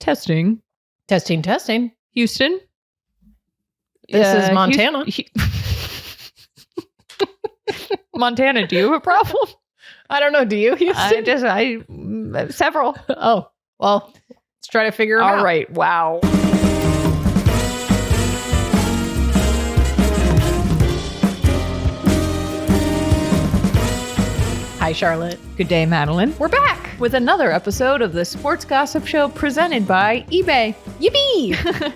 Testing. Houston. This is Montana. Montana, do you have a problem? I don't know. Do you, Houston? Several. Oh, well, let's try to figure it out. All right. Wow. Hi, Charlotte. Good day, Madeline. We're back with another episode of the Sports Gossip Show presented by eBay. Yippee!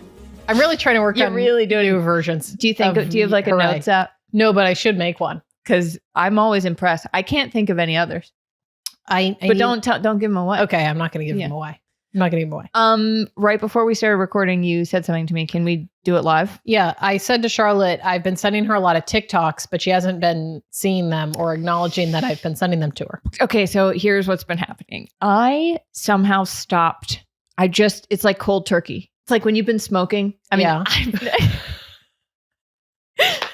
I'm really trying to work on new versions. Do you have like a notes app? No, but I should make one. Because I'm always impressed. I can't think of any others. Don't give them away. Okay, I'm not going to give them away. I'm not going to give them away. Right before we started recording, you said something to me. Can we do it live? Yeah, I said to Charlotte, I've been sending her a lot of TikToks, but she hasn't been seeing them or acknowledging that I've been sending them to her. Okay, so here's what's been happening. I somehow stopped. It's like cold turkey. It's like when you've been smoking. I mean, yeah.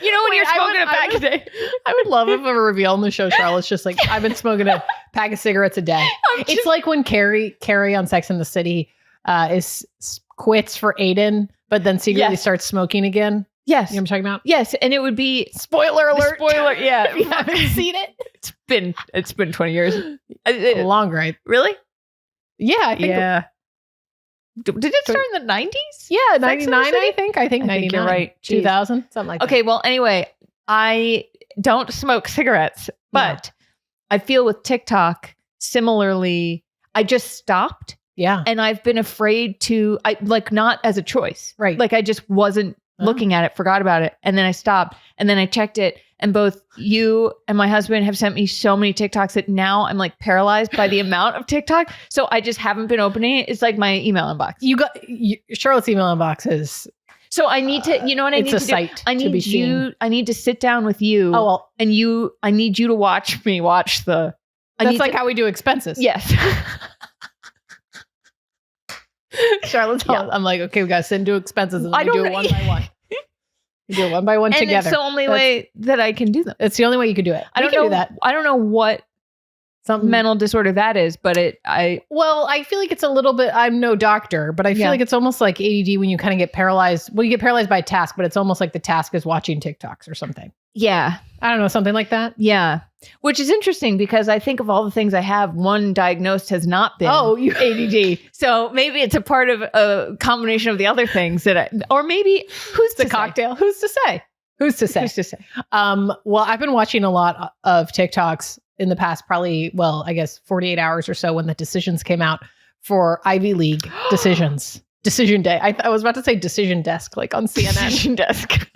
You know when you're smoking a pack a day? I would love if a reveal on the show, Charlotte's just like, I've been smoking a pack of cigarettes a day. It's like when Carrie on Sex and the City quits for Aiden, but then secretly starts smoking again. Yes. You know what I'm talking about? Yes. And it would be spoiler alert. Spoiler. Yeah. If you haven't seen it. It's been 20 years. Longer, right? Really? Yeah. I think Did it start in the 90s? Yeah, 99, I think. I think 99. You're right. 2000, something like that. Okay, well, anyway, I don't smoke cigarettes, but I feel with TikTok, similarly, I just stopped. Yeah. And I've been afraid to, not as a choice. Right. Like I just wasn't looking at it, forgot about it. And then I stopped and then I checked it. And both you and my husband have sent me so many TikToks that now I'm like paralyzed by the amount of TikTok. So I just haven't been opening it. It's like my email inbox. Charlotte's email inbox is. So I need to, you know what I need to do? I need to sit down with you. Oh, well. And I need you to watch me watch the. That's like how we do expenses. Yes. Charlotte's I'm like, okay, we got to send do expenses and we do it one by one. We do it one by one together. And it's the only way that I can do them. It's the only way you can do it. I don't know that. I don't know what mental disorder that is, but I feel like it's a little bit, I'm no doctor, but I feel like it's almost like ADD when you kind of get paralyzed. Well, you get paralyzed by a task, but it's almost like the task is watching TikToks or something. Yeah. I don't know, something like that. Yeah. Which is interesting because I think of all the things I have, one diagnosed has not been. Oh, you ADD. So maybe it's a part of a combination of the other things or maybe who's the cocktail? Who's to say? Who's to say? Well, I've been watching a lot of TikToks in the past, probably, I guess 48 hours or so when the decisions came out for Ivy League decisions. Decision day. I was about to say decision desk, like on CNN. Decision desk.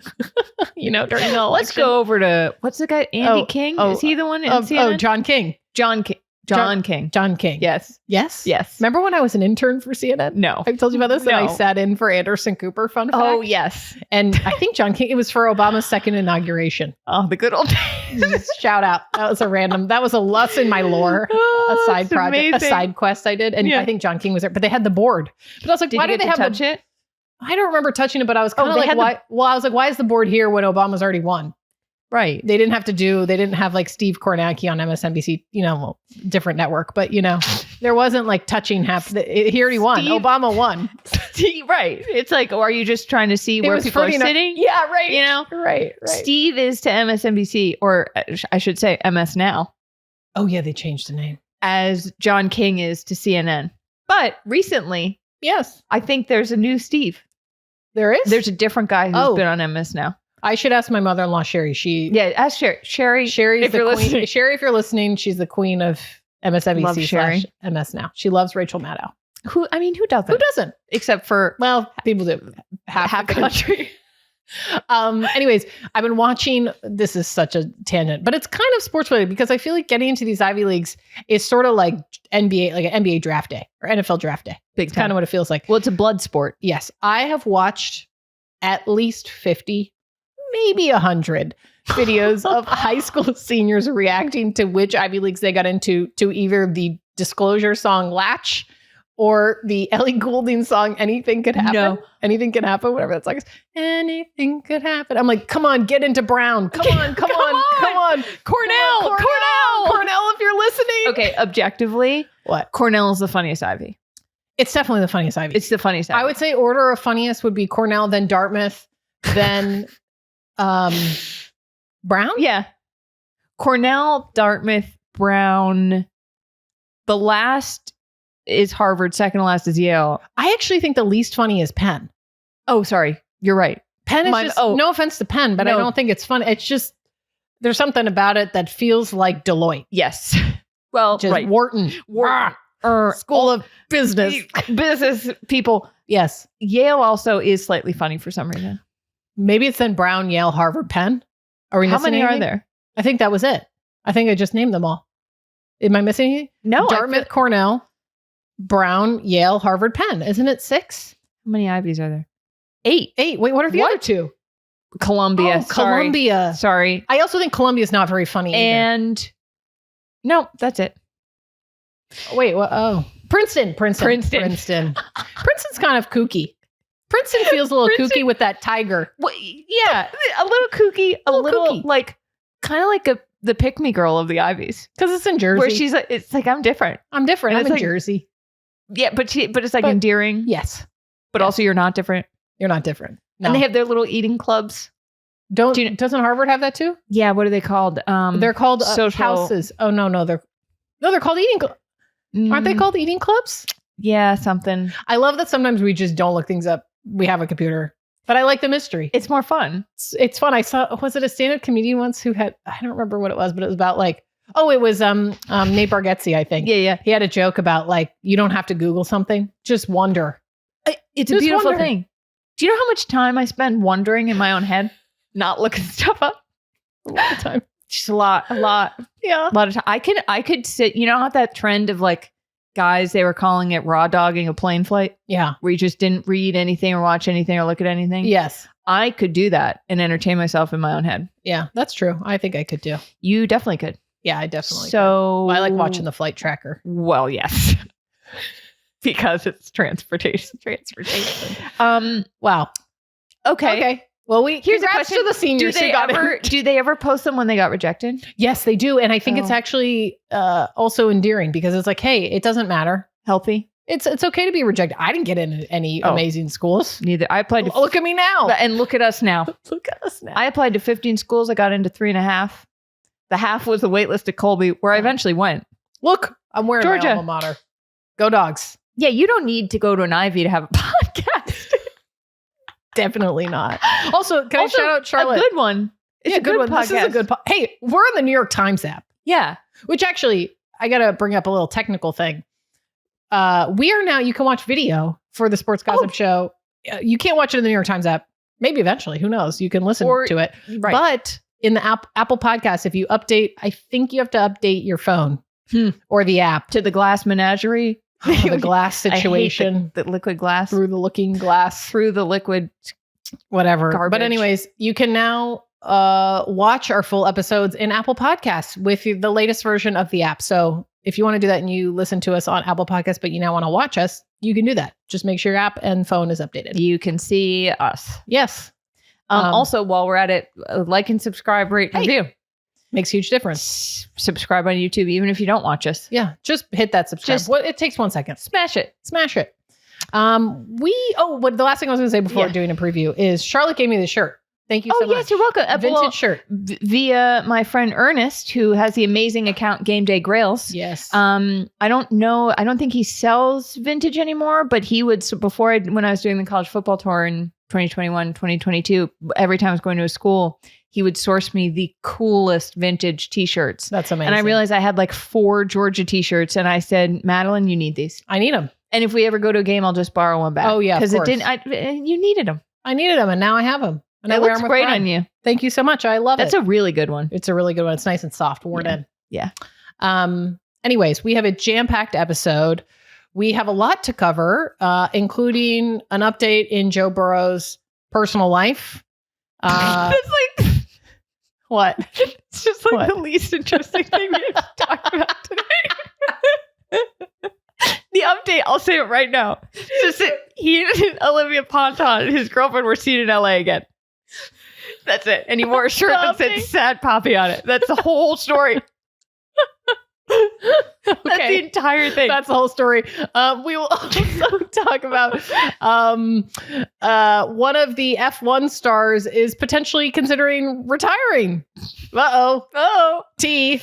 During the election. Let's go over to, what's the guy? Andy King? Is he the one in CNN? Oh, John King. John King. John King. Yes. Yes? Yes. Remember when I was an intern for CNN? No. I've told you about this? No. And I sat in for Anderson Cooper, fun fact. Oh, yes. And I think John King, it was for Obama's second inauguration. Oh, the good old days. Shout out. That was a loss in my lore, a side project, amazing. A side quest I did. And I think John King was there, but they had the board. But I was like, why did they have touch it? I don't remember touching it, but I was kind of like, why? I was like, why is the board here when Obama's already won? Right. They didn't have like Steve Kornacki on MSNBC, different network, but there wasn't like touching he already won. Obama won. Right. It's like, are you just trying to see where people are sitting? Yeah, right. Right. Steve is to MSNBC, or I should say MS Now. Oh yeah, they changed the name. As John King is to CNN. But recently, yes, I think there's a new Steve. There is? There's a different guy who's been on MS Now. I should ask my mother-in-law, Sherry. Ask Sherry. Sherry's the queen. Sherry, if you're listening, she's the queen of MSNBC / MS Now. She loves Rachel Maddow. Who doesn't? Who doesn't? Except for, people do. Half the country. Anyways, I've been watching, this is such a tangent, but it's kind of sports related because I feel like getting into these Ivy Leagues is sort of like NBA, like an NBA draft day or NFL draft day. Big time. Kind of what it feels like. Well, it's a blood sport. Yes. I have watched at least 50, maybe 100 videos of high school seniors reacting to which Ivy Leagues they got into, to either the Disclosure song Latch or the Ellie Goulding song Anything Could Happen. No. Anything Can Happen, whatever that song is. Anything Could Happen. I'm like, come on, get into Brown. Come on. Cornell, if you're listening. Okay, objectively, what? Cornell is the funniest Ivy. It's definitely the funniest Ivy. It's the funniest Ivy. I would say order of funniest would be Cornell, then Dartmouth, then Brown? Yeah. Cornell, Dartmouth, Brown. The last is Harvard. Second to last is Yale. I actually think the least funny is Penn. Oh, sorry. You're right. Penn is just, no offense to Penn, but I don't think it's funny. It's just, there's something about it that feels like Deloitte. Yes. Well, just right. Wharton. School of Business. Business people. Yes. Yale also is slightly funny for some reason. Maybe it's then Brown, Yale, Harvard, Penn. Are we How many anything? Are there? I think that was it. I think I just named them all. Am I missing anything? No. Dartmouth, Cornell, Brown, Yale, Harvard, Penn. Isn't it 6? How many Ivies are there? 8. Wait, what are the other 2? Columbia. Oh, Columbia. Sorry. I also think Columbia is not very funny either. And no, that's it. Wait, what? Oh, Princeton. Princeton's kind of kooky. Princeton feels a little kooky with that tiger. Well, yeah, a little kooky, a little kooky. Like kind of like the pick me girl of the Ivies, because it's in Jersey. Where she's like, it's like I'm different. I'm in like, Jersey. Yeah, but it's like endearing. Yes, but also you're not different. You're not different. No. And they have their little eating clubs. Doesn't Harvard have that too? Yeah. What are they called? They're called houses. Oh no, they're called eating. Aren't they called eating clubs? Yeah, something. I love that sometimes we just don't look things up. We have a computer, but I like the mystery. It's more fun. It's fun. I saw, was it a stand-up comedian once who had, I don't remember what it was, but it was about like, it was Nate Bargatze, I think. Yeah. He had a joke about like, you don't have to Google something, just wonder. It's a beautiful thing. Do you know how much time I spend wondering in my own head, not looking stuff up? A lot of time. Just a lot. Yeah. A lot of time. I could sit, you know how that trend of like guys, they were calling it raw dogging a plane flight? Yeah. Where you just didn't read anything or watch anything or look at anything? Yes. I could do that and entertain myself in my own head. Yeah, that's true. I think I could do. You definitely could. Yeah, I definitely could. I like watching the flight tracker. Well, yes. Because it's transportation. Wow. Okay. Well, here's a question to the seniors who got it. Do they ever post them when they got rejected? Yes, they do. And I think it's actually also endearing because it's like, hey, it doesn't matter. Healthy. It's okay to be rejected. I didn't get into any amazing schools. Neither. I applied to look at me now. And look at us now. Look at us now. I applied to 15 schools. I got into 3.5. The half was the wait list at Colby, where I eventually went. Look, I'm wearing Georgia. my alma mater. Go Dogs. Yeah, you don't need to go to an Ivy to have a podcast. Definitely not. Also, can I shout out Charlotte? A good one. It's a good one. Podcast. This is a good Hey, we're on the New York Times app. Yeah. Which actually, I got to bring up a little technical thing. We are now, you can watch video for the Sports Gossip Show. You can't watch it in the New York Times app. Maybe eventually, who knows? You can listen to it. Right. But in the Apple Podcast, if you update, I think you have to update your phone or the app. To the glass menagerie. The glass situation. The liquid glass. Through the looking glass. Through the liquid whatever. Garbage. But anyways, you can now watch our full episodes in Apple Podcasts with the latest version of the app. So if you want to do that and you listen to us on Apple Podcasts, but you now want to watch us, you can do that. Just make sure your app and phone is updated. You can see us. Yes. Also, while we're at it, like and subscribe, rate, and review. Makes a huge difference. Subscribe on YouTube, even if you don't watch us. Yeah, just hit that subscribe. It takes 1 second. Smash it. The last thing I was going to say before doing a preview is Charlotte gave me the shirt. Thank you so much. Oh, yes, you're welcome. A vintage shirt. Via my friend Ernest, who has the amazing account Game Day Grails. Yes. I don't know. I don't think he sells vintage anymore, but he would, when I was doing the college football tour in 2021, 2022, every time I was going to a school, he would source me the coolest vintage t-shirts. That's amazing. And I realized I had like 4 Georgia t-shirts, and I said, Madeline, you need these. I need them. And if we ever go to a game, I'll just borrow one back. Oh yeah, because you needed them. I needed them, and now I have them. And it looks great on you. Thank you so much. I love it. That's a really good one. It's a really good one. It's nice and soft, worn in. Yeah. Anyways, we have a jam-packed episode. We have a lot to cover, including an update in Joe Burrow's personal life. It's like what? It's just like the least interesting thing we have to talk about today. The update, I'll say it right now. Just he and Olivia Ponton and his girlfriend were seen in LA again. That's it. And he wore a shirt that said "Sad Poppy" on it. That's the whole story. That's the entire thing. That's the whole story. We will also talk about one of the F1 stars is potentially considering retiring. Oh, T.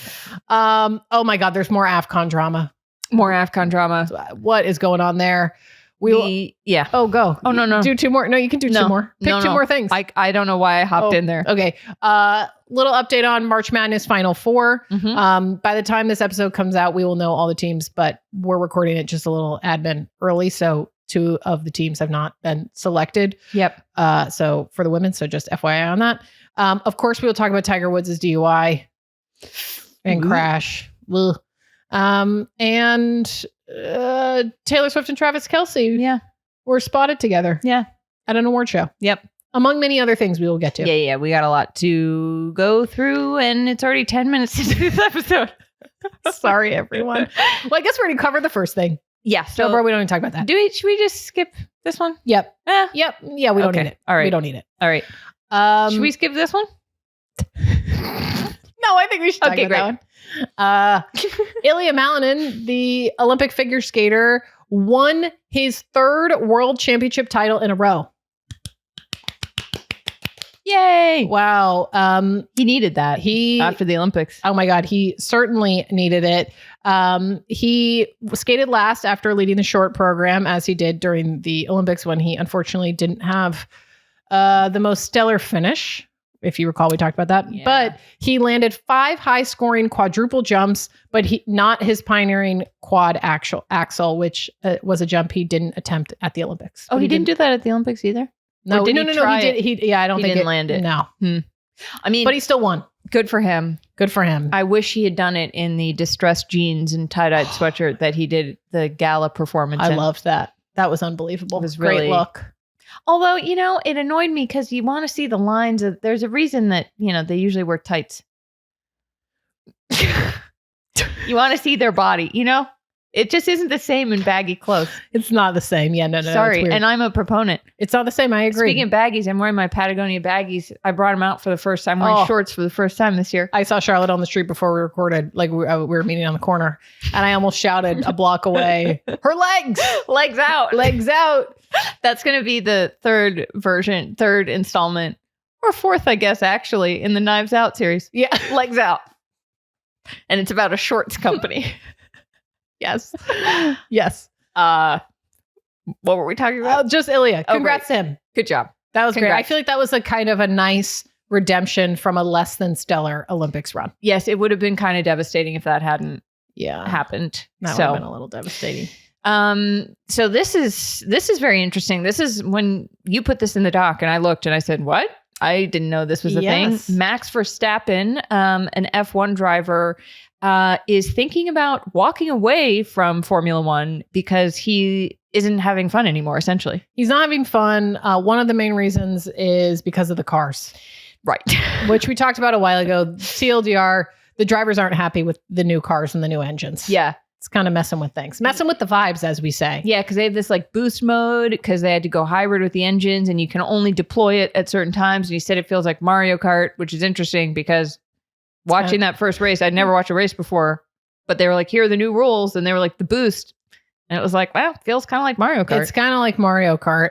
Oh my God, there's more AFCON drama. More AFCON drama. What is going on there? Yeah. Oh, go. Oh, no. Do two more. No, you can do two more. Pick two more things. I don't know why I hopped in there. Okay. Little update on March Madness Final Four. By the time this episode comes out, we will know all the teams, but we're recording it just a little admin early. So 2 of the teams have not been selected. Yep. So for the women, so just FYI on that. Of course, we will talk about Tiger Woods' DUI and crash. Ugh. And Taylor Swift and Travis Kelce were spotted together. Yeah. At an award show. Yep. Among many other things we will get to. Yeah. We got a lot to go through, and it's already 10 minutes into this episode. Sorry, everyone. Well, I guess we already covered the first thing. Yeah. So, bro, we don't even talk about that. Should we just skip this one? Yep. Yep. Yeah, we don't need it. All right. We don't need it. All right. Should we skip this one? No, I think we should talk about that one. Ilia Malinin, the Olympic figure skater, won his 3rd world championship title in a row. Yay! Wow. He needed that after the Olympics. Oh my God, he certainly needed it. He skated last after leading the short program, as he did during the Olympics when he unfortunately didn't have the most stellar finish. If you recall, we talked about that. Yeah. But he landed 5 high-scoring quadruple jumps, but not his pioneering quad axel, which was a jump he didn't attempt at the Olympics. Oh, he didn't do that at the Olympics either? No, He did. I don't think he didn't land it. No. I mean, but he still won. Good for him. Good for him. I wish he had done it in the distressed jeans and tie-dyed sweatshirt that he did the gala performance in. I loved that. That was unbelievable. It was really great look. Although, it annoyed me because you want to see the lines there's a reason that, they usually wear tights. You want to see their body, It just isn't the same in baggy clothes. It's not the same. Yeah, no. Sorry, and I'm a proponent. It's not the same. I agree. Speaking of baggies, I'm wearing my Patagonia baggies. I brought them out for the first time. I'm wearing shorts for the first time this year. I saw Charlotte on the street before we recorded. Like we were meeting on the corner, and I almost shouted a block away, "Her legs! Legs out! Legs out!" That's going to be the 3rd installment, or 4th, I guess, actually, in the Knives Out series. Yeah, Legs Out. And it's about a shorts company. Yes. What were we talking about? Just Ilya. Congrats to him. Good job. That was great. I feel like that was a kind of a nice redemption from a less than stellar Olympics run. Yes, it would have been kind of devastating if that hadn't happened. That would have been a little devastating. So this is very interesting. This is when you put this in the doc, and I looked and I said, "What? I didn't know this was a thing." Max Verstappen, an F1 driver, is thinking about walking away from Formula One because he isn't having fun anymore, essentially. He's not having fun. One of the main reasons is because of the cars. Right. Which we talked about a while ago. TLDR, the drivers aren't happy with the new cars and the new engines. Yeah. It's kind of messing with things. Messing with the vibes, as we say. Yeah, because they have this boost mode because they had to go hybrid with the engines and you can only deploy it at certain times. And he said it feels like Mario Kart, which is interesting because watching that first race, I'd never watched a race before, but they were like, here are the new rules. And they were like, the boost. And it was like, well, feels kind of like Mario Kart. It's kind of like Mario Kart.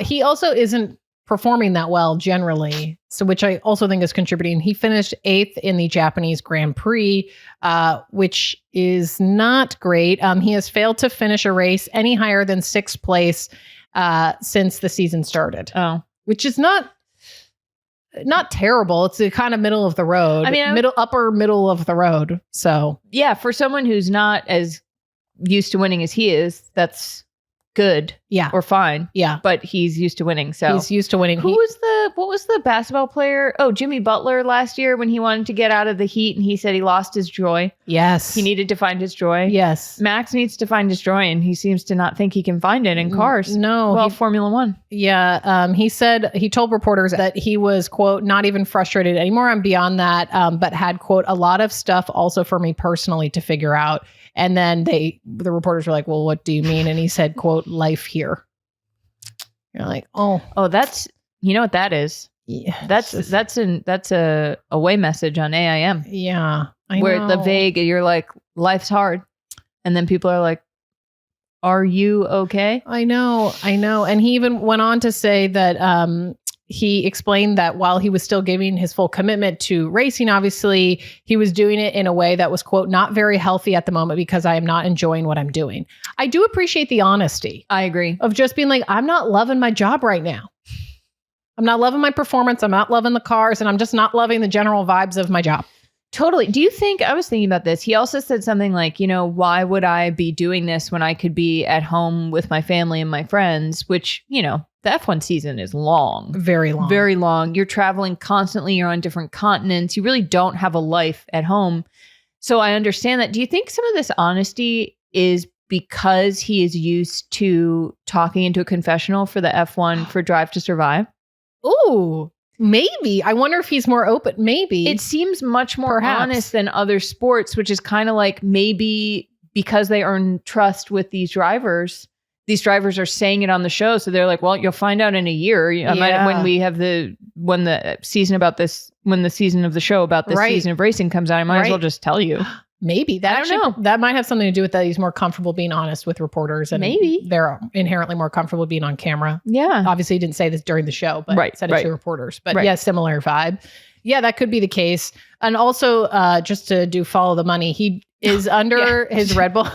He also isn't performing that well generally, so which I also think is contributing. He finished 8th in the Japanese Grand Prix, which is not great. He has failed to finish a race any higher than 6th place since the season started. Oh, which is not terrible. It's the kind of middle of the road. I mean, upper middle of the road. So yeah, for someone who's not as used to winning as he is, that's good. Yeah. Or fine. Yeah. But he's used to winning. So he's used to winning. What was the basketball player? Oh, Jimmy Butler last year when he wanted to get out of the heat and he said he lost his joy. Yes. He needed to find his joy. Yes. Max needs to find his joy and he seems to not think he can find it in cars. No. Well, Formula One. Yeah. He told reporters that he was, quote, not even frustrated anymore. I'm beyond that. But had, quote, a lot of stuff also for me personally to figure out. And then the reporters were like, well, what do you mean? And he said, quote, life here. You're like, oh, that's, you know what that is? Yeah. That's a away message on AIM. Yeah. where the vague, you're like, life's hard. And then people are like, are you okay? I know. And he even went on to say that he explained that while he was still giving his full commitment to racing, obviously, he was doing it in a way that was, quote, not very healthy at the moment because I am not enjoying what I'm doing. I do appreciate the honesty. I agree. Of just being like, I'm not loving my job right now. I'm not loving my performance. I'm not loving the cars. And I'm just not loving the general vibes of my job. Totally. Do you think, I was thinking about this, he also said something like, why would I be doing this when I could be at home with my family and my friends, which, the F1 season is long. Very long. Very long. You're traveling constantly. You're on different continents. You really don't have a life at home. So I understand that. Do you think some of this honesty is because he is used to talking into a confessional for the F1 for Drive to Survive? Ooh. Maybe. I wonder if he's more open. Maybe. It seems much more honest than other sports, which is kind of like maybe because they earn trust with these drivers are saying it on the show. So they're like, well, you'll find out in a year. When we have when the season of the show about this season of racing comes out, I might as well just tell you. Maybe that that might have something to do with that. He's more comfortable being honest with reporters, and maybe they're inherently more comfortable being on camera. Yeah. Obviously, he didn't say this during the show, but said it to reporters. But yeah, similar vibe. Yeah, that could be the case. And also, just to do follow the money, he is under his Red Bull.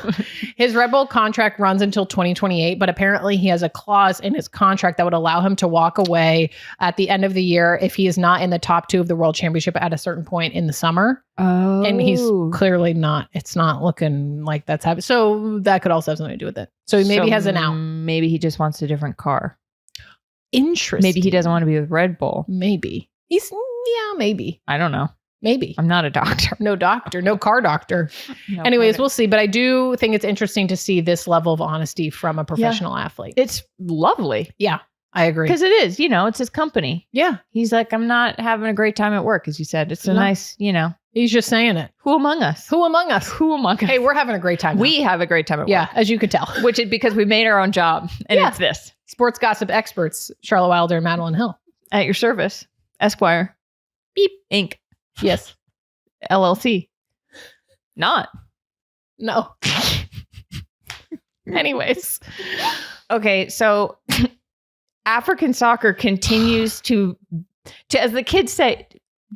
His Red Bull contract runs until 2028, but apparently he has a clause in his contract that would allow him to walk away at the end of the year if he is not in the top 2 of the World Championship at a certain point in the summer. Oh. And he's clearly not. It's not looking like that's happening. So that could also have something to do with it. So he maybe has an out. Maybe he just wants a different car. Interesting. Maybe he doesn't want to be with Red Bull. Maybe. Maybe. I don't know. Maybe. I'm not a doctor. No car doctor. Anyways, we'll see. But I do think it's interesting to see this level of honesty from a professional athlete. It's lovely. Yeah, I agree. Because it is, it's his company. Yeah. He's like, I'm not having a great time at work, as you said. It's a nice, He's just saying it. Who among us? Who among us? Who among us? Hey, we're having a great time now. We have a great time at work. Yeah, as you could tell. Which is because we made our own job. And it's this. Sports gossip experts, Charlotte Wilder and Madeline Hill. At your service. Esquire. Beep. Inc. Yes. LLC. Not. No. Anyways. Okay, so African soccer continues to, as the kids say,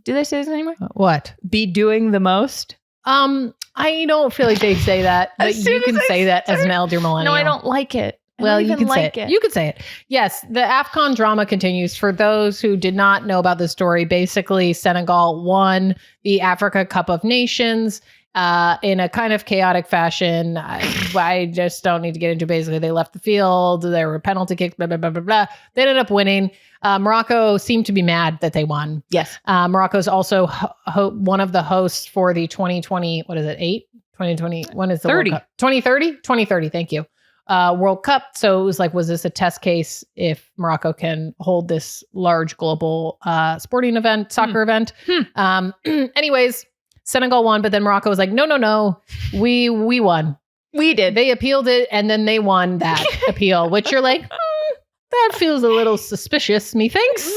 do they say this anymore? What? Be doing the most? I don't feel like they say that, but you can say that as an elder millennial. No, I don't like it. Well, you can say it. You could say it. Yes, the AFCON drama continues. For those who did not know about the story, basically Senegal won the Africa Cup of Nations in a kind of chaotic fashion. I just don't need to get into. Basically, they left the field. There were penalty kicks, blah, blah, blah, blah, blah. They ended up winning. Morocco seemed to be mad that they won. Yes. Morocco's also one of the hosts for the 2020, what is it, 2020, when is the 30. World Cup? 2030, thank you. World Cup. So it was like, was this a test case if Morocco can hold this large global sporting event, soccer event? Anyways, Senegal won, but then Morocco was like, no, we won. We did. They appealed it, and then they won that appeal, which you're like, that feels a little suspicious, methinks.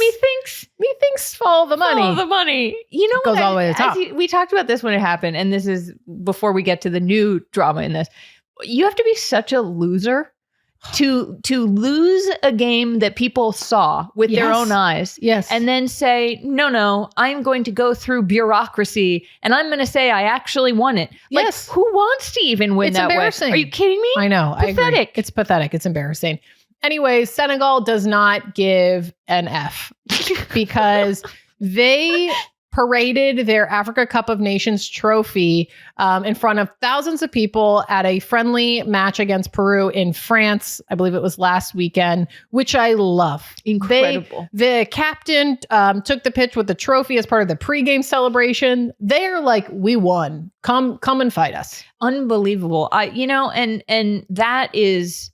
Follow the money. Follow the money. You know, goes all the way to the top. We talked about this when it happened, and this is before we get to the new drama in this. You have to be such a loser to lose a game that people saw with their own eyes. Yes. And then say, no, I'm going to go through bureaucracy and I'm going to say I actually won it. Yes. Like, who wants to even win that way? Are you kidding me? I know. Pathetic. I agree. It's pathetic. It's embarrassing. Anyways, Senegal does not give an F because they paraded their Africa Cup of Nations trophy in front of thousands of people at a friendly match against Peru in France. I believe it was last weekend, which I love. Incredible. The captain took the pitch with the trophy as part of the pregame celebration. They're like, we won. Come and fight us. Unbelievable. And that is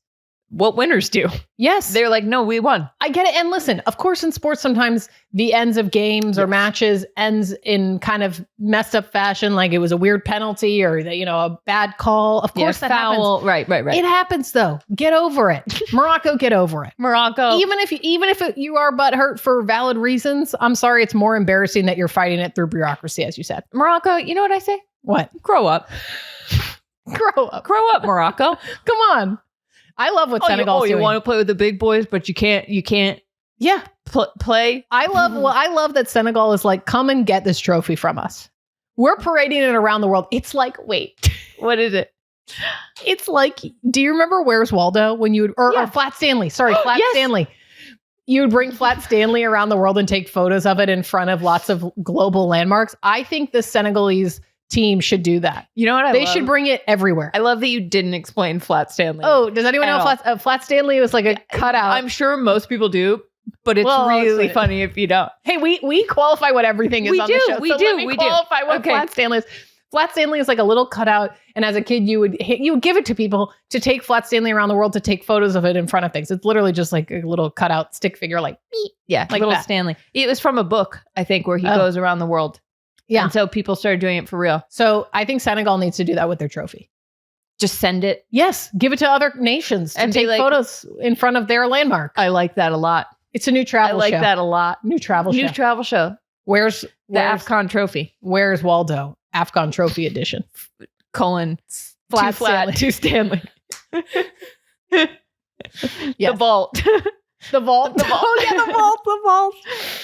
what winners do. Yes. They're like, no, we won. I get it. And listen, of course, in sports, sometimes the ends of games or matches ends in kind of messed up fashion. Like it was a weird penalty or, a bad call. Of course, that foul. Happens. Right. It happens though. Get over it. Morocco, get over it. Morocco. Even if you are butthurt for valid reasons, I'm sorry. It's more embarrassing that you're fighting it through bureaucracy, as you said. Morocco, you know what I say? What? Grow up. Grow up. Grow up, Morocco. Come on. I love what Senegal's you doing. want to play with the big boys, but you can't Yeah. play. I love that Senegal is like, come and get this trophy from us. We're parading it around the world. It's like, wait, What is it? it's like, do you remember Where's Waldo when you would, or Flat Stanley? Sorry, Flat Yes. Stanley. You would bring Flat Stanley around the world and take photos of it in front of lots of global landmarks. I think the Senegalese team should do that. You know what They should bring it everywhere. I love that you didn't explain Flat Stanley. Oh, does anyone know Flat Stanley was like a cutout? I'm sure most people do, but it's Well, really funny if you don't. Hey, we qualify what everything is We on do, the show. we so do, let me we do. qualify what Okay. Flat Stanley is. Flat Stanley is like a little cutout, and as a kid, you would give it to people to take Flat Stanley around the world to take photos of it in front of things. It's literally just like a little cutout stick figure, like beep. Yeah, Like little that. Stanley. It was from a book, I think, where he goes around the world. Yeah. And so people started doing it for real. So I think Senegal needs to do that with their trophy. Just send it. Yes, give it to other nations to And be take like- photos in front of their landmark. I like that a lot. It's a new I travel like show. that a lot. New travel New show. travel show. Where's The AFCON trophy. Where's Waldo? AFCON Trophy Edition. Colon. Flat Too flat. Stanley. Too Stanley. Yes. The vault. The vault. The vault. Oh, yeah, the vault. The vault.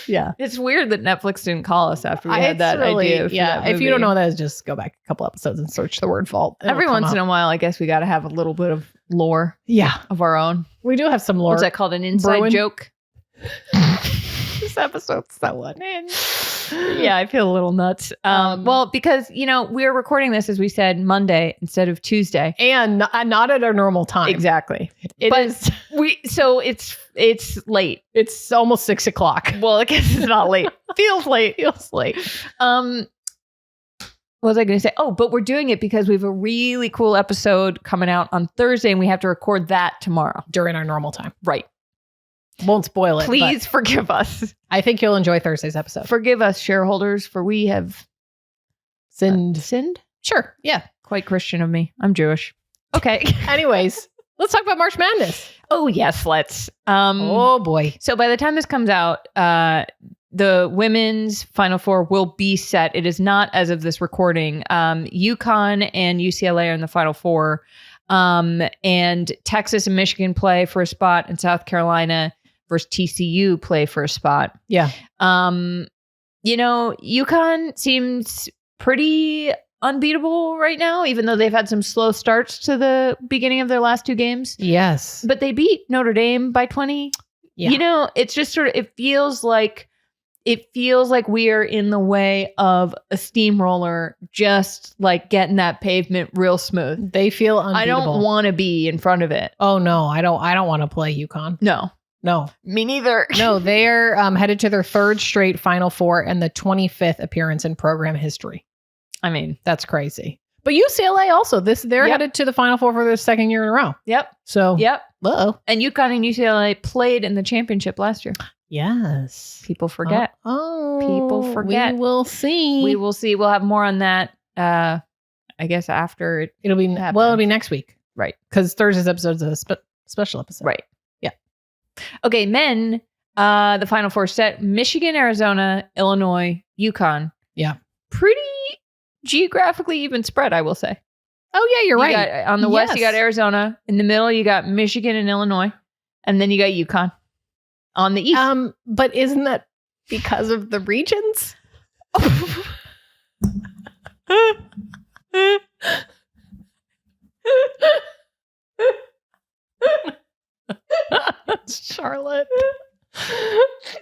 Yeah. It's weird that Netflix didn't call us after we had that idea. For Yeah. that If you movie. don't know what that is, just go back a couple episodes and search the word vault. Every once in a while, I guess we got to have a little bit of lore Yeah. of our own. We do have some lore. What's that called? An inside Bruin? joke? This episode's so unhinged. Yeah, I feel a little nuts. Well, because, we're recording this, as we said, Monday instead of Tuesday. And not at our normal time. Exactly. It But is. So it's late. It's almost 6:00. Well, I guess it's not late. Feels late. Feels late. What was I going to say? Oh, but we're doing it because we have a really cool episode coming out on Thursday, and we have to record that tomorrow. During our normal time. Right. Won't spoil it. Please forgive us. but I think you'll enjoy Thursday's episode. Forgive us, shareholders, for we have Sinned. sinned. Sure. Yeah. Quite Christian of me. I'm Jewish. Okay. Anyways, let's talk about March Madness. Oh, yes, let's. Oh, boy. So by the time this comes out, the women's Final Four will be set. It is not as of this recording. UConn and UCLA are in the Final Four. And Texas and Michigan play for a spot, and South Carolina versus TCU play for a spot. Yeah. UConn seems pretty unbeatable right now, even though they've had some slow starts to the beginning of their last two games. Yes. But they beat Notre Dame by 20. Yeah. It's just sort of, it feels like we are in the way of a steamroller, just like getting that pavement real smooth. They feel unbeatable. I don't want to be in front of it. Oh, no. I don't want to play UConn. No, me neither. No, they're headed to their third straight Final Four and the 25th appearance in program history. I mean, That's crazy. But UCLA also, they're headed to the Final Four for their second year in a row. yep. So, Yep. uh-oh. And UConn and UCLA played in the championship last year. Yes. People forget. Oh, People forget. We will see. We will see. We'll have more on that, I guess, after it. It'll be happens. it'll be next week. Right. Because Thursday's episode is a special episode. Right. Yeah. Okay, men, the Final Four set, Michigan, Arizona, Illinois, UConn. Yeah. Pretty geographically even spread, I will say. Oh, yeah, you're You right. got, on the west, you Yes. got Arizona. In the middle, you got Michigan and Illinois. And then you got UConn. On the east. But isn't that because of the regions? Charlotte.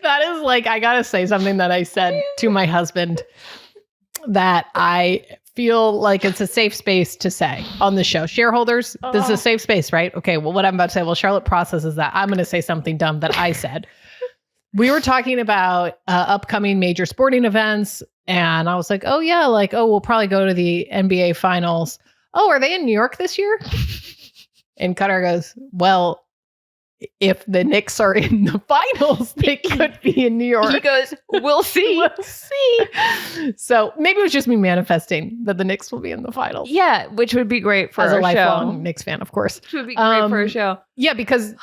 That is like, I gotta say something that I said to my husband that I feel like it's a safe space to say on the show. Shareholders, this is a safe space, right? Okay, well, what I'm about to say, well, Charlotte processes that. I'm going to say something dumb that I said. We were talking about upcoming major sporting events, and I was like, oh, yeah, we'll probably go to the NBA finals. Oh, are they in New York this year? And Cutter goes, well, if the Knicks are in the finals, they could be in New York. He goes, we'll see. We'll see. So maybe it was just me manifesting that the Knicks will be in the finals. Yeah, which would be great for As a our lifelong show. Knicks fan, of course. Which would be great for a show. Yeah, because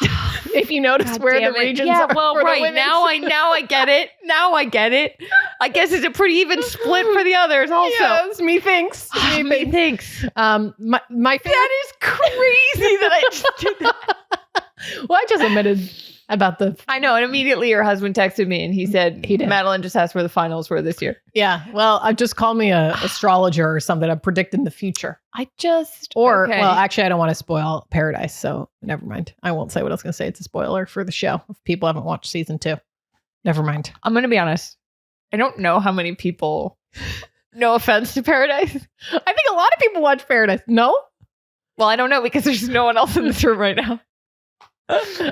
if you notice where the regions are. Well, for right. the Now I get it. Now I get it. I guess it's a pretty even split for the others also. Yes, me thinks. Me thinks. My favorite. That is crazy that I just did that. Well, I just admitted about the. I know. And immediately your husband texted me and he said, He did. Madeline just asked where the finals were this year. Yeah. Well, just call me a astrologer or something. I'm predicting the future. Or, Okay. well, actually, I don't want to spoil Paradise. So never mind. I won't say what I was going to say. It's a spoiler for the show. If people haven't watched season 2, never mind. I'm going to be honest. I don't know how many people, no offense to Paradise. I think a lot of people watch Paradise. No? Well, I don't know because there's no one else in this room right now.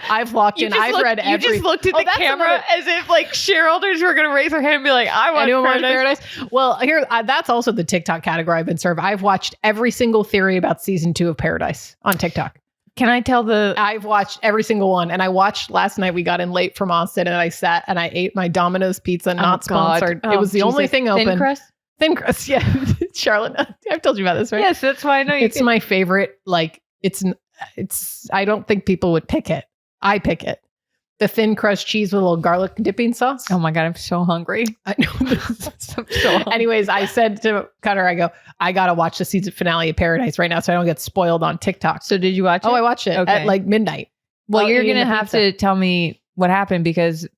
I've locked in. I've read every. You just looked at the that's camera as if like shareholders were going to raise their hand and be like, I want Anyone watch Paradise. Paradise? Well, here, that's also the TikTok category I've been served. I've watched every single theory about season 2 of Paradise on TikTok. Can I tell I've watched every single one. And I watched last night. We got in late from Austin and I sat and I ate my Domino's pizza, not sponsored. It was the only thing open. Thin crust? Thin crust, yeah. Charlotte, I've told you about this, right? Yes, that's why I know you It's my favorite. Like, it's, I don't think people would pick it. I pick it. The thin crust cheese with a little garlic dipping sauce. Oh my God, I'm so hungry. I know. I'm so hungry. Anyways, I said to Cutter, I got to watch the season finale of Paradise right now so I don't get spoiled on TikTok. So did you watch it? Oh, I watched it at like midnight. Well, you're eating going to the have pizza. to tell me what happened because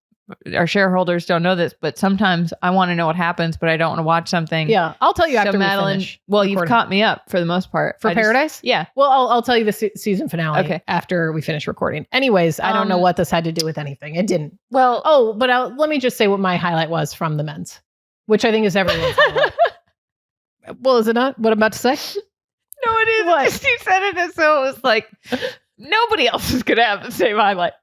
our shareholders don't know this, but sometimes I want to know what happens, but I don't want to watch something. Yeah, I'll tell you after Madeline, we finish. well, you've recording. caught me up for the most part. For Paradise? Yeah. Well, I'll tell you the season finale after we finish recording. Anyways, I don't know what this had to do with anything. It didn't. Well, but let me just say what my highlight was from the men's, which I think is everyone's highlight. Well, is it not what I'm about to say? No, it is. What? You said it as though it was like nobody else is going to have the same highlight.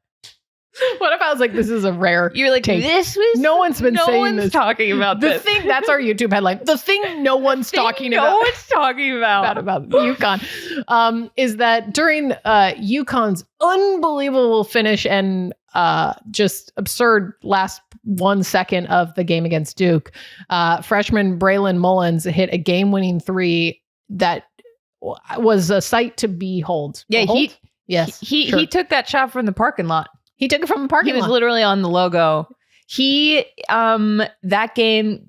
What if I was like, this is a rare You're like, take. this was No one's been saying this. talking about The this. thing, that's our YouTube headline. The thing no one's talking No about. one's talking about. About UConn is that during UConn's unbelievable finish and just absurd last 1 second of the game against Duke, freshman Braylon Mullins hit a game-winning 3 that was a sight to behold. Yeah, he took that shot from the parking lot. He took it from the parking lot. He was literally on the logo. That game,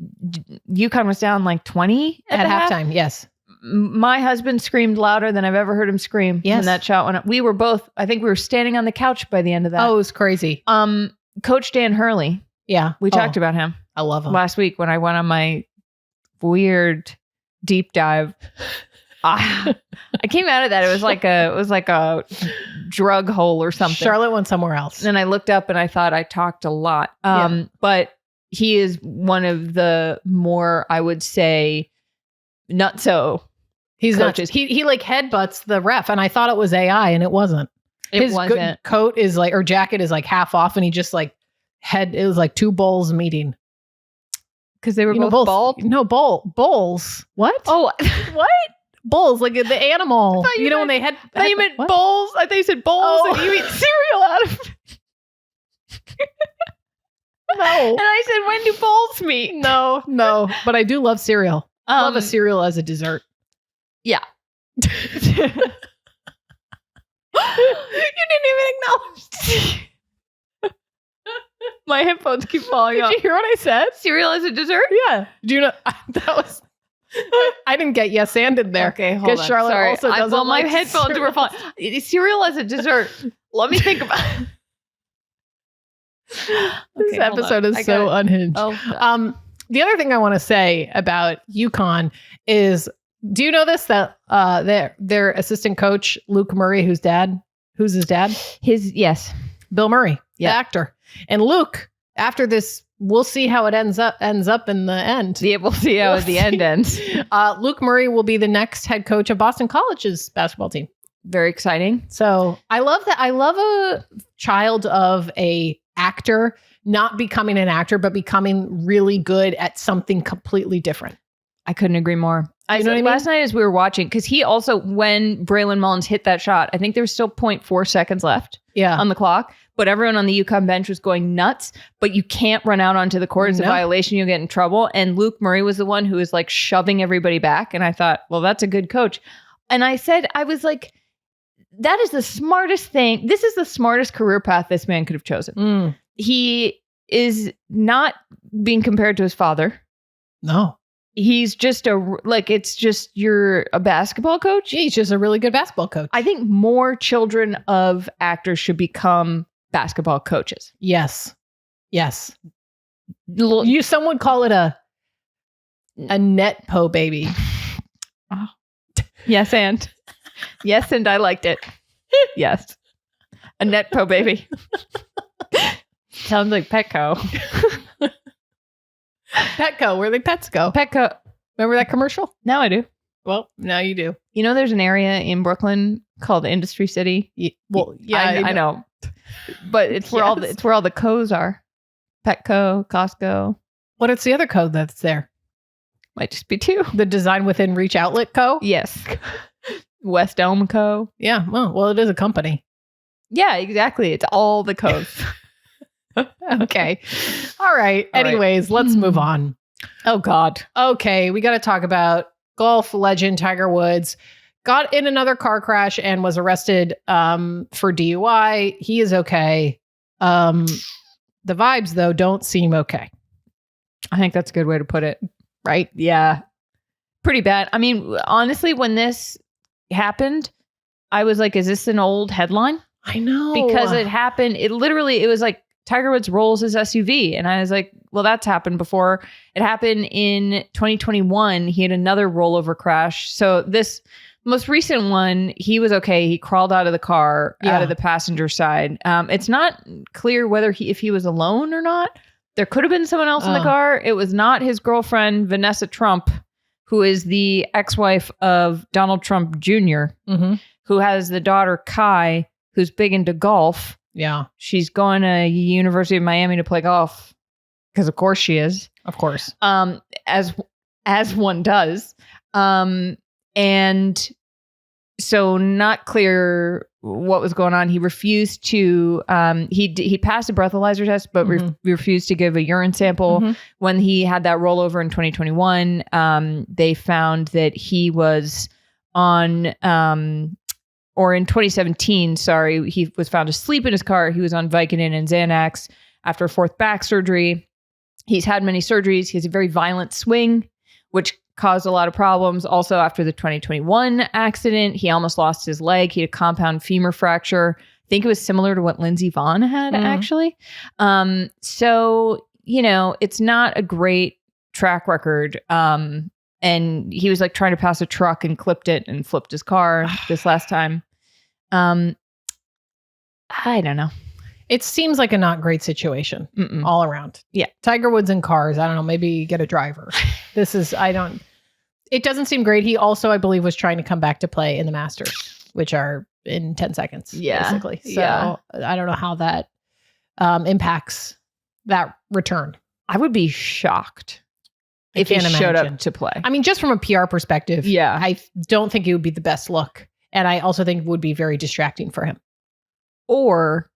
UConn was down like 20 at halftime. Yes. My husband screamed louder than I've ever heard him scream when that shot went up. We were both, I think we were standing on the couch by the end of that. Oh, it was crazy. Coach Dan Hurley. Yeah. We talked about him. I love him. Last week when I went on my weird deep dive. I came out of that. It was like a drug hole or something. Charlotte went somewhere else. And I looked up and I thought I talked a lot. But he is one of the more, I would say, not so. He's coaches. Not. He like headbutts the ref, and I thought it was AI, and it wasn't. His coat is like, or jacket is like half off, and he just like it was like two bowls meeting. Because they were both bald? No, bowls. What? Oh, what? Bulls, like the animal. When they had. I thought you meant bowls. I thought you said bowls and you eat cereal out of it. No. And I said, when do bowls meet? No. But I do love cereal. I love a cereal as a dessert. Yeah. You didn't even acknowledge. My headphones keep falling off. Did you hear what I said? Cereal as a dessert? Yeah. Do you know that was? I didn't get yes and in there. Okay, hold on. Charlotte Sorry. also doesn't well, my like headphones cereal. were falling. Cereal as a dessert. Let me think about it. This episode is so unhinged. Oh, the other thing I want to say about UConn is, do you know this, that their assistant coach, Luke Murray, who's his dad? Yes. Bill Murray, the actor. And Luke, after this, we'll see how it ends up in the end. Yeah, we'll see how the end ends. Luke Murray will be the next head coach of Boston College's basketball team. Very exciting. So I love that. I love a child of a actor not becoming an actor, but becoming really good at something completely different. I couldn't agree more. You know what I mean? Last night as we were watching, because he also, when Braylon Mullins hit that shot, I think there was still 0.4 seconds left on the clock, but everyone on the UConn bench was going nuts, but you can't run out onto the court. It's a violation. You'll get in trouble. And Luke Murray was the one who was like shoving everybody back. And I thought, well, that's a good coach. And I was like, that is the smartest thing. This is the smartest career path this man could have chosen. He is not being compared to his father. No. He's just you're a basketball coach. He's just a really good basketball coach. I think more children of actors should become basketball coaches. Yes. Some would call it a netpo baby. Oh. Yes, and I liked it. Yes. A netpo baby. Sounds like Petco. Petco, where the pets go. Petco. Remember that commercial? Now I do. Well, now you do. You know, there's an area in Brooklyn called Industry City. I know. But it's where all the co's are. Petco, Costco. What is the other code that's there? Might just be two. The Design Within Reach Outlet Co. Yes. West Elm Co. Yeah. Well, it is a company. Yeah, exactly. It's all the codes. Okay. All right. Anyways, let's move on. Oh, God. Okay. We got to talk about golf legend Tiger Woods. Got in another car crash and was arrested for DUI. He is okay. The vibes, though, don't seem okay. I think that's a good way to put it. Right? Yeah. Pretty bad. I mean, honestly, when this happened, I was like, is this an old headline? I know. Because it happened. It was like Tiger Woods rolls his SUV. And I was like, well, that's happened before. It happened in 2021. He had another rollover crash. So this most recent one, he was okay. He crawled out of the car, out of the passenger side. It's not clear whether if he was alone or not. There could have been someone else in the car. It was not his girlfriend, Vanessa Trump, who is the ex-wife of Donald Trump Jr., who has the daughter, Kai, who's big into golf. Yeah. She's going to University of Miami to play golf because of course she is. Of course. As one does. And so not clear what was going on. He refused to, he passed a breathalyzer test, but refused to give a urine sample. When he had that rollover in 2021, they found that he was on, or in 2017, he was found asleep in his car. He was on Vicodin and Xanax after a fourth back surgery. He's had many surgeries. He has a very violent swing, which caused a lot of problems. Also, after the 2021 accident, he almost lost his leg. He had a compound femur fracture. I think it was similar to what Lindsey Vonn had, actually. So, it's not a great track record. And he was like trying to pass a truck and clipped it and flipped his car this last time. I don't know. It seems like a not great situation all around. Yeah. Tiger Woods and cars. I don't know. Maybe get a driver. It doesn't seem great. He also, I believe, was trying to come back to play in the Masters, which are in 10 seconds, basically. So I don't know how that impacts that return. I would be shocked if he showed up to play. I mean, just from a PR perspective, I don't think it would be the best look. And I also think it would be very distracting for him. Or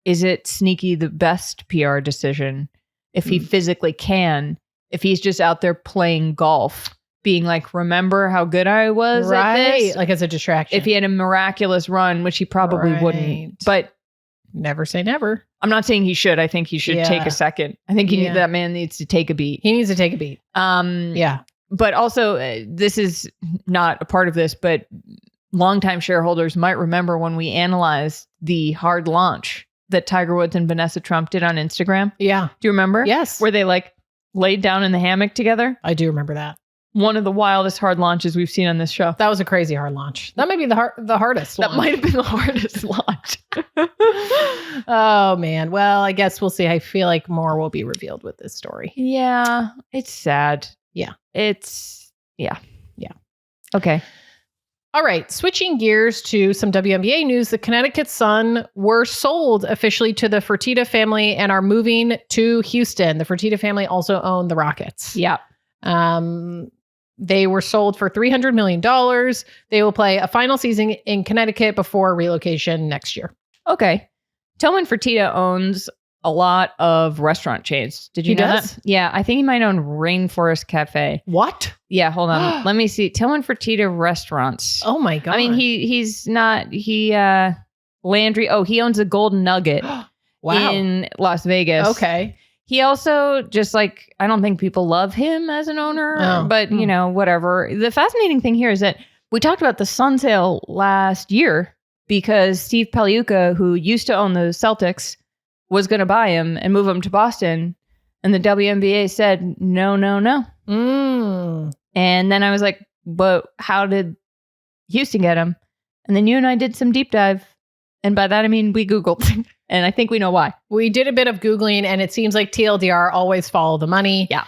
is it sneaky the best PR decision if he physically can, if he's just out there playing golf, being like, remember how good I was at this? Like as a distraction. If he had a miraculous run, which he probably wouldn't. But never say never. I'm not saying he should. I think he should take a second. I think that man needs to take a beat. He needs to take a beat. But also, this is not a part of this, but longtime shareholders might remember when we analyzed the hard launch that Tiger Woods and Vanessa Trump did on Instagram. Yeah. Do you remember? Yes. Where they like laid down in the hammock together. I do remember that. One of the wildest hard launches we've seen on this show. That was a crazy hard launch. That might be the hardest That might have been the hardest launch. Oh, man. Well, I guess we'll see. I feel like more will be revealed with this story. Yeah. It's sad. Yeah. Yeah. Okay. All right. Switching gears to some WNBA news. The Connecticut Sun were sold officially to the Fertitta family and are moving to Houston. The Fertitta family also own the Rockets. Yeah. They were sold for $300 million. They will play a final season in Connecticut before relocation next year. Okay. Tillman Fertitta owns a lot of restaurant chains. Did you know does? that? Yeah, I think he might own Rainforest Cafe. What? Yeah, hold on. Let me see. Tillman Fertitta Restaurants. Oh my God. I mean, he's not, Landry. Oh, he owns the Golden Nugget wow. in Las Vegas. Okay. He also just like, I don't think people love him as an owner, but you know, whatever. The fascinating thing here is that we talked about the Sun sale last year because Steve Paliuca, who used to own the Celtics, was going to buy him and move him to Boston. And the WNBA said, no. And then I was like, but how did Houston get him? And then you and I did some deep dive. And by that, I mean, we Googled. And I think we know why. We did a bit of Googling, and it seems like TLDR always follow the money. Yeah.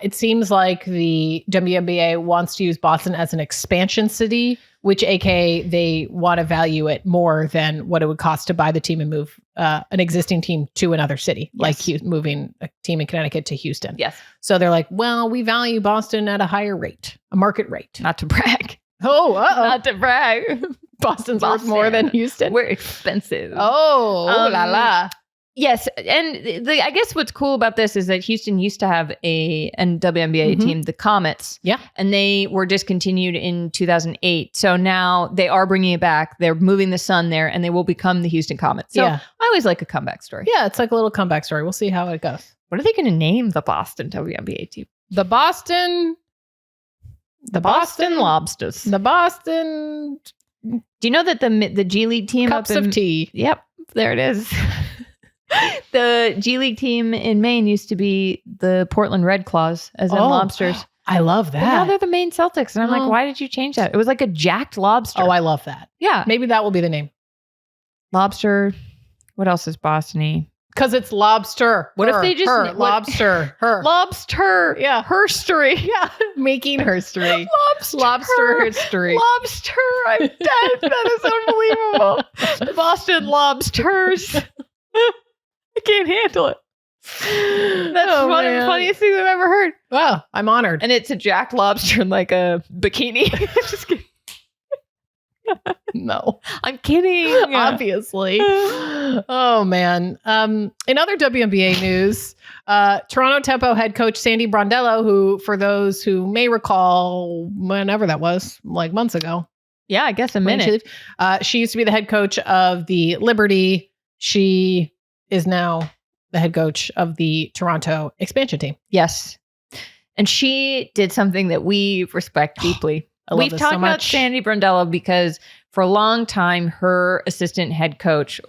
It seems like the WNBA wants to use Boston as an expansion city, which aka they want to value it more than what it would cost to buy the team and move an existing team to another city, like moving a team in Connecticut to Houston. Yes. So they're like, well, we value Boston at a higher rate, a market rate. Not to brag. Oh, Not to brag. Boston's worth more than Houston. We're expensive. Oh, la la. Yes, and I guess what's cool about this is that Houston used to have a WNBA team, the Comets. Yeah. And they were discontinued in 2008. So now they are bringing it back. They're moving the Sun there, and they will become the Houston Comets. So I always like a comeback story. Yeah, it's like a little comeback story. We'll see how it goes. What are they going to name the Boston WNBA team? The Boston Lobsters. The Boston. Do you know that the G League team Cups of tea. Yep, there it is. The G League team in Maine used to be the Portland Red Claws, as in lobsters. I love that. But now they're the Maine Celtics. And I'm like, why did you change that? It was like a jacked lobster. Oh, I love that. Yeah. Maybe that will be the name. Lobster. What else is Boston-y? Because it's lobster. What if they just... lobster. Lobster. Yeah. Herstory. Yeah. Making herstory. Lobster history. Lobster. I'm dead. That is unbelievable. The Boston Lobsters. I can't handle it. That's one of the funniest things I've ever heard. Wow. I'm honored. And it's a jacked lobster in like a bikini. Just kidding. No, I'm kidding. Obviously. Oh, man. In other WNBA news, Toronto Tempo head coach Sandy Brondello, who, for those who may recall, whenever that was, like months ago. Yeah, I guess a minute. She used to be the head coach of the Liberty. She is now the head coach of the Toronto expansion team. Yes. And she did something that we respect deeply. We've talked about Sandy Brondello because for a long time, her assistant coach?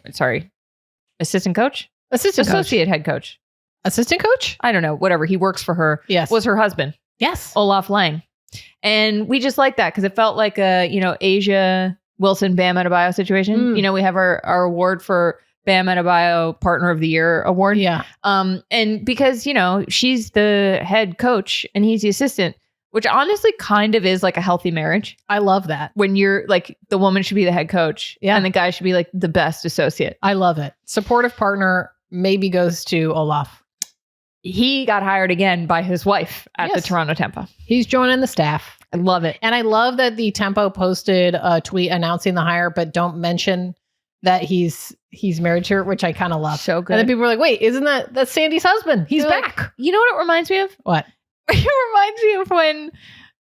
Associate head coach. Assistant coach? I don't know, whatever. He works for her. Yes. Was her husband. Yes. Olaf Lange. And we just like that because it felt like a, Asia Wilson Bam Adebayo situation. We have our award for Bam Adebayo Partner of the Year award. Yeah. And because, she's the head coach and he's the assistant, which honestly kind of is like a healthy marriage. I love that. When you're like, the woman should be the head coach and the guy should be like the best associate. I love it. Supportive partner maybe goes to Olaf. He got hired again by his wife at the Toronto Tempo. He's joining the staff. I love it. And I love that the Tempo posted a tweet announcing the hire, but don't mention that he's married to her, which I kind of love. So good. And then people were like, wait, isn't that's Sandy's husband? He's back. Like, you know what it reminds me of? What? It reminds me of when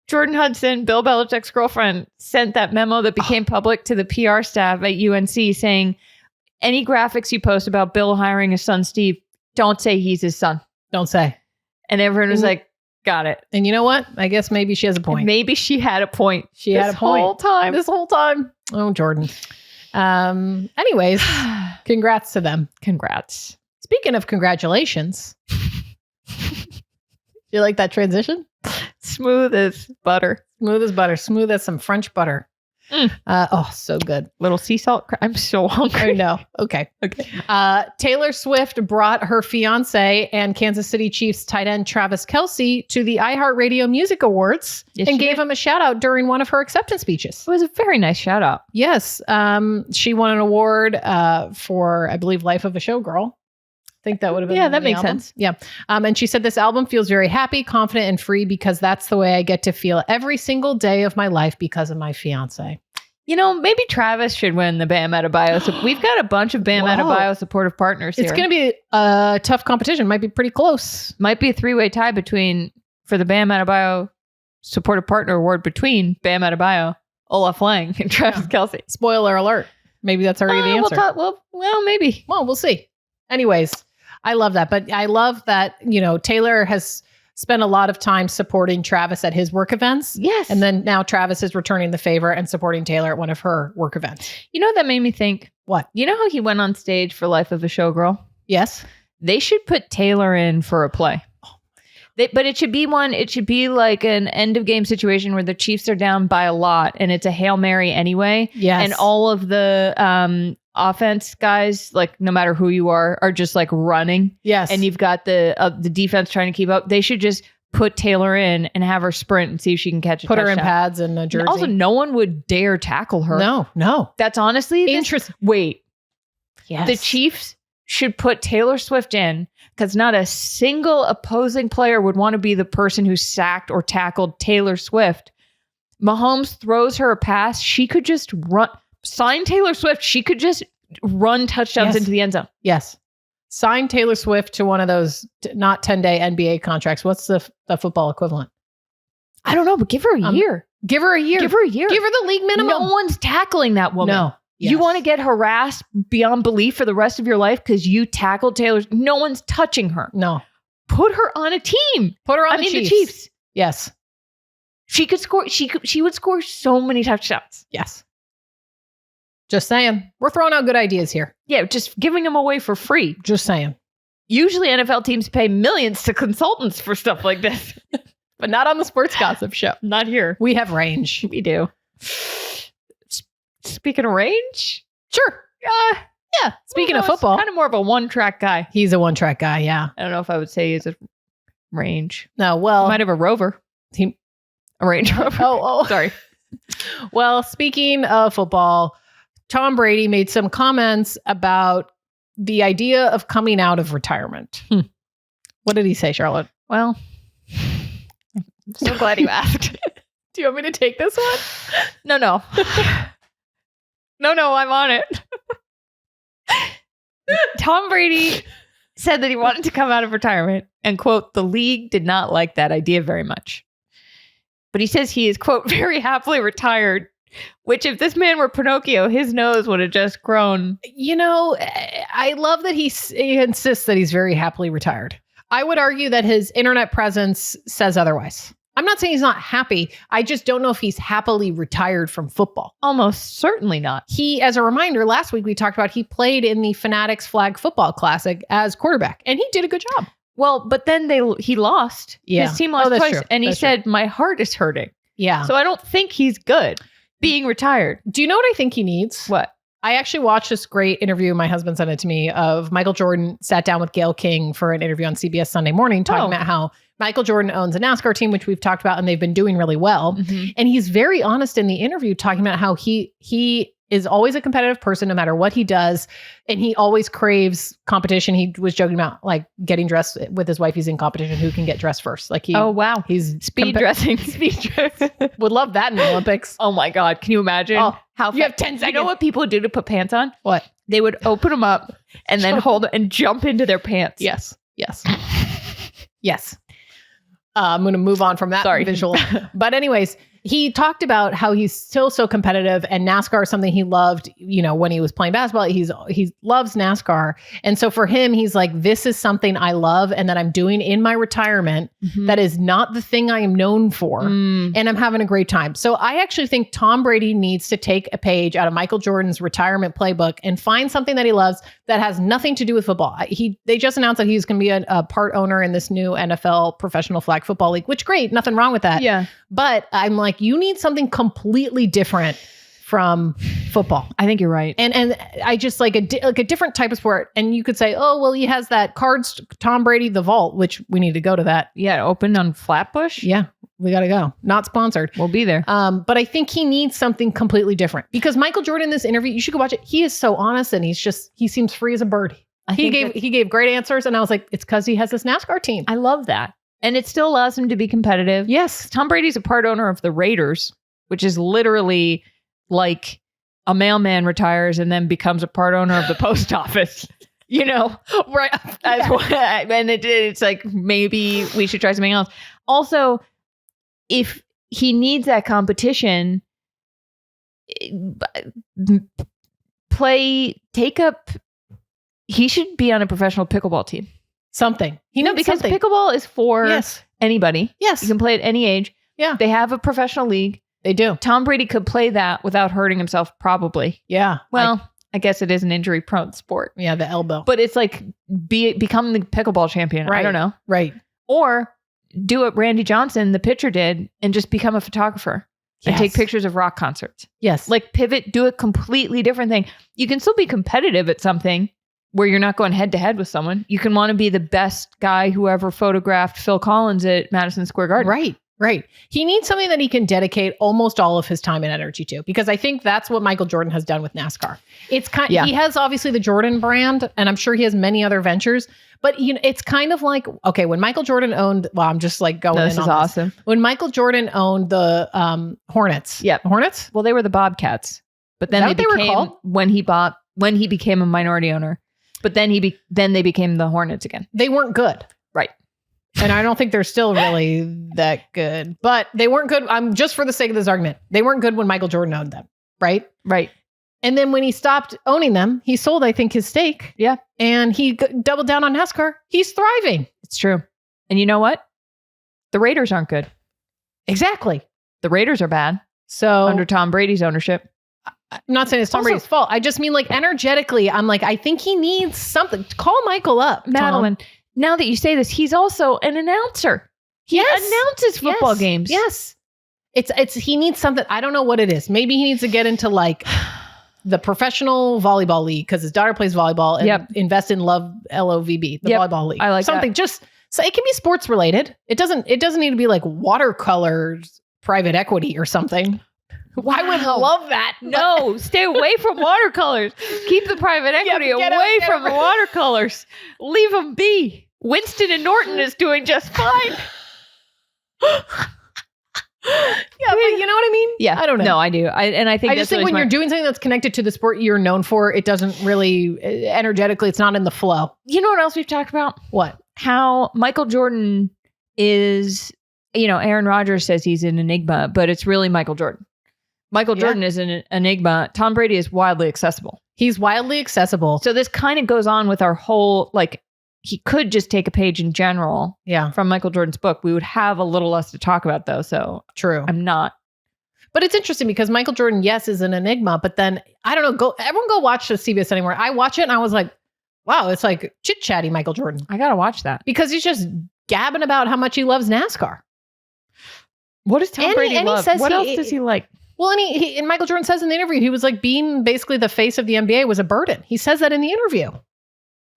Jordan Hudson, Bill Belichick's girlfriend, sent that memo that became public to the PR staff at UNC saying, any graphics you post about Bill hiring his son, Steve, don't say he's his son. Don't say. And everyone was like, got it. And you know what? I guess maybe she has a point. Maybe she had a point. She had a point. This whole time. Oh, Jordan. Anyways, congrats to them. Congrats. Speaking of congratulations. You like that transition? Smooth as butter. Smooth as butter. Smooth as some French butter. So good. Little sea salt. I'm so hungry. I know. Okay. Taylor Swift brought her fiance and Kansas City Chiefs tight end Travis Kelce to the iHeartRadio Music Awards and gave him a shout out during one of her acceptance speeches. It was a very nice shout out. Yes. She won an award for, I believe, Life of a Showgirl. think that would have been. Yeah, that the makes album. sense. Yeah. And she said, this album feels very happy, confident, and free because that's the way I get to feel every single day of my life because of my fiance. You know, maybe Travis should win the Bam Adebayo. So we've got a bunch of Bam Adebayo supportive partners here. It's going to be a tough competition. Might be pretty close. Might be a 3-way tie for the Bam Adebayo supportive partner award between Bam Adebayo, Olaf Lange, and Travis Kelce. Spoiler alert. Maybe that's already the answer. Well, maybe. Well, we'll see. Anyways, I love that. But I love that, Taylor has spent a lot of time supporting Travis at his work events. Yes. And then now Travis is returning the favor and supporting Taylor at one of her work events. You know what that made me think? What? You know how he went on stage for Life of a Showgirl? Yes. They should put Taylor in for a play. But it should be like an end of game situation where the Chiefs are down by a lot and it's a Hail Mary anyway. Yes. And all of the offense guys, like no matter who you are just like running. Yes. And you've got the defense trying to keep up. They should just put Taylor in and have her sprint and see if she can catch a touchdown. Put her in pads and a jersey. And also, no one would dare tackle her. No. That's honestly interesting. Wait. Yes. The Chiefs should put Taylor Swift in because not a single opposing player would want to be the person who sacked or tackled Taylor Swift. Mahomes throws her a pass. She could just run. Sign Taylor Swift. She could just run touchdowns into the end zone. Yes. Sign Taylor Swift to one of those not 10-day NBA contracts. What's the football equivalent? I don't know, but give her a year. Give her a year. Give her a year. Give her the league minimum. No one's tackling that woman. No. Yes. You want to get harassed beyond belief for the rest of your life because you tackled Taylor. No one's touching her. No. Put her on a team. Put her on the Chiefs. Yes. She could score. She would score so many touchdowns. Yes. Just saying. We're throwing out good ideas here. Yeah, just giving them away for free. Just saying. Usually NFL teams pay millions to consultants for stuff like this. But not on the Sports Gossip Show. Not here. We have range. We do. Speaking of range? Sure. Yeah. Speaking of football. Kind of more of a one-track guy. He's a one-track guy, yeah. I don't know if I would say he's a range. No, well. He might have a rover. A Range Rover. Oh. Sorry. Well, speaking of football, Tom Brady made some comments about the idea of coming out of retirement. What did he say, Charlotte? Well, I'm so glad you asked. Do you want me to take this one? No. No, I'm on it. Tom Brady said that he wanted to come out of retirement and, quote, the league did not like that idea very much. But he says he is, quote, very happily retired, which if this man were Pinocchio, his nose would have just grown. I love that he insists that he's very happily retired. I would argue that his internet presence says otherwise. I'm not saying he's not happy. I just don't know if he's happily retired from football. Almost certainly not. He, as a reminder, last week we talked about he played in the Fanatics Flag Football Classic as quarterback, and he did a good job. Well, but then he lost. Yeah. His team lost twice, true. and he said, my heart is hurting. Yeah. So I don't think he's good being retired. Do you know what I think he needs? What? I actually watched this great interview, my husband sent it to me, of Michael Jordan sat down with Gayle King for an interview on CBS Sunday Morning talking about how Michael Jordan owns a NASCAR team, which we've talked about, and they've been doing really well. Mm-hmm. And he's very honest in the interview talking about how he is always a competitive person no matter what he does. And he always craves competition. He was joking about like getting dressed with his wife. He's in competition. Who can get dressed first? Like oh, wow. He's speed dressing. Would love that in the Olympics. Oh my God. Can you imagine how you have 10 seconds? You know what people do to put pants on? What? They would open them up and then hold and jump into their pants. Yes. I'm going to move on from that visual. But anyways, he talked about how he's still so competitive and NASCAR is something he loved, when he was playing basketball. He loves NASCAR. And so for him, he's like, this is something I love and that I'm doing in my retirement. Mm-hmm. That is not the thing I am known for. And I'm having a great time. So I actually think Tom Brady needs to take a page out of Michael Jordan's retirement playbook and find something that he loves that has nothing to do with football. They just announced that he's going to be a part owner in this new NFL professional flag football league, which great. Nothing wrong with that. Yeah. But I'm like, you need something completely different from football. I think you're right. And I just like a different type of sport. And you could say, oh, well, he has that Cards Tom Brady, the Vault, which we need to go to that. Yeah. Opened on Flatbush. Yeah. We got to go. Not sponsored. We'll be there. But I think he needs something completely different because Michael Jordan in this interview, you should go watch it. He is so honest and he seems free as a bird. He gave great answers, and I was like, it's because he has this NASCAR team. I love that. And it still allows him to be competitive. Yes. Tom Brady's a part owner of the Raiders, which is literally like a mailman retires and then becomes a part owner of the post office. You know, right? And it's like, maybe we should try something else. Also, if he needs that competition, he should be on a professional pickleball team. Something. Because pickleball is for anybody. Yes. You can play at any age. Yeah. They have a professional league. They do. Tom Brady could play that without hurting himself, probably. Yeah. Well, I guess it is an injury-prone sport. Yeah, the elbow. But it's like become the pickleball champion. Right. I don't know. Right. Or do what Randy Johnson, the pitcher, did and just become a photographer and take pictures of rock concerts. Yes. Like pivot, do a completely different thing. You can still be competitive at something where you're not going head to head with someone. You can want to be the best guy who ever photographed Phil Collins at Madison Square Garden. Right. Right. He needs something that he can dedicate almost all of his time and energy to, because I think that's what Michael Jordan has done with NASCAR. It's he has obviously the Jordan brand, and I'm sure he has many other ventures, but it's kind of like, okay, when Michael Jordan owned, I'm just like going this is awesome. When Michael Jordan owned the Hornets. Yeah. Hornets? Well, they were the Bobcats, but then they became when he became a minority owner, but then they became the Hornets again. They weren't good. Right. And I don't think they're still really that good, but they weren't good. I'm just for the sake of this argument. They weren't good when Michael Jordan owned them. Right. Right. And then when he stopped owning them, he sold, I think, his stake. Yeah. And he doubled down on NASCAR. He's thriving. It's true. And you know what? The Raiders aren't good. Exactly. The Raiders are bad. So under Tom Brady's ownership. I'm not saying it's Tom Brady's fault. I just mean, like, energetically, I'm like, I think he needs something. Call Michael up, Madeline. Tom. Now that you say this, he's also an announcer. He announces football games. Yes. It's he needs something. I don't know what it is. Maybe he needs to get into like the professional volleyball league because his daughter plays volleyball and invest in LOVB, the volleyball league. I like something that. Just so it can be sports related. It doesn't need to be like watercolors, private equity or something. Wow. I would love that. No, stay away from watercolors. Keep the private equity away from the watercolors. Leave them be. Winston and Norton is doing just fine. Yeah, but you know what I mean? Yeah. I don't know. No, I do. I think just think when you're doing something that's connected to the sport you're known for, it doesn't really energetically, it's not in the flow. You know what else we've talked about? What? How Michael Jordan is, Aaron Rodgers says he's an enigma, but it's really Michael Jordan. Michael Jordan is an enigma. Tom Brady is wildly accessible. He's wildly accessible. So this kind of goes on with our whole, like, he could just take a page in general from Michael Jordan's book. We would have a little less to talk about, though. So true. I'm not. But it's interesting because Michael Jordan, yes, is an enigma. But then, I don't know, everyone go watch the CBS Anymore. I watch it and I was like, wow, it's like chit-chatty Michael Jordan. I got to watch that. Because he's just gabbing about how much he loves NASCAR. What does Tom Brady love? What else does he like? Well, and Michael Jordan says in the interview, he was like, being basically the face of the NBA was a burden. He says that in the interview.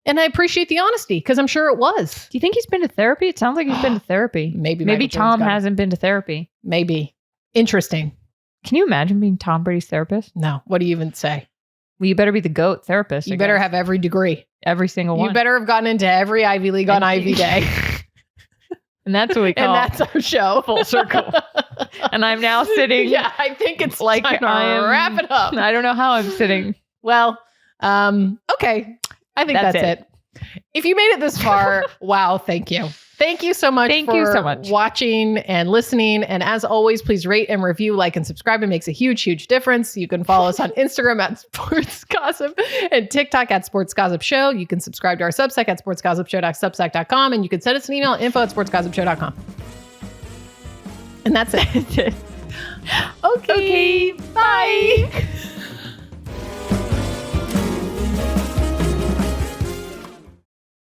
And I appreciate the honesty because I'm sure it was. Do you think he's been to therapy? It sounds like he's been to therapy. Maybe Tom hasn't been to therapy. Maybe. Interesting. Can you imagine being Tom Brady's therapist? No. What do you even say? Well, you better be the GOAT therapist. You better have every degree. Every single one. You better have gotten into every Ivy League on Ivy Day. And that's what we call. And that's our show. Full circle. And I'm now sitting. Yeah, I think it's like time to wrap it up. I don't know how I'm sitting. Well, okay. I think that's it. If you made it this far, wow, thank you. Thank you so much for watching and listening. And as always, please rate and review, like, and subscribe. It makes a huge, huge difference. You can follow us on Instagram at Sports Gossip and TikTok at Sports Gossip Show. You can subscribe to our Substack at sportsgossipshow.substack.com. And you can send us an email, info@sportsgossipshow.com. And that's it. Okay. Bye.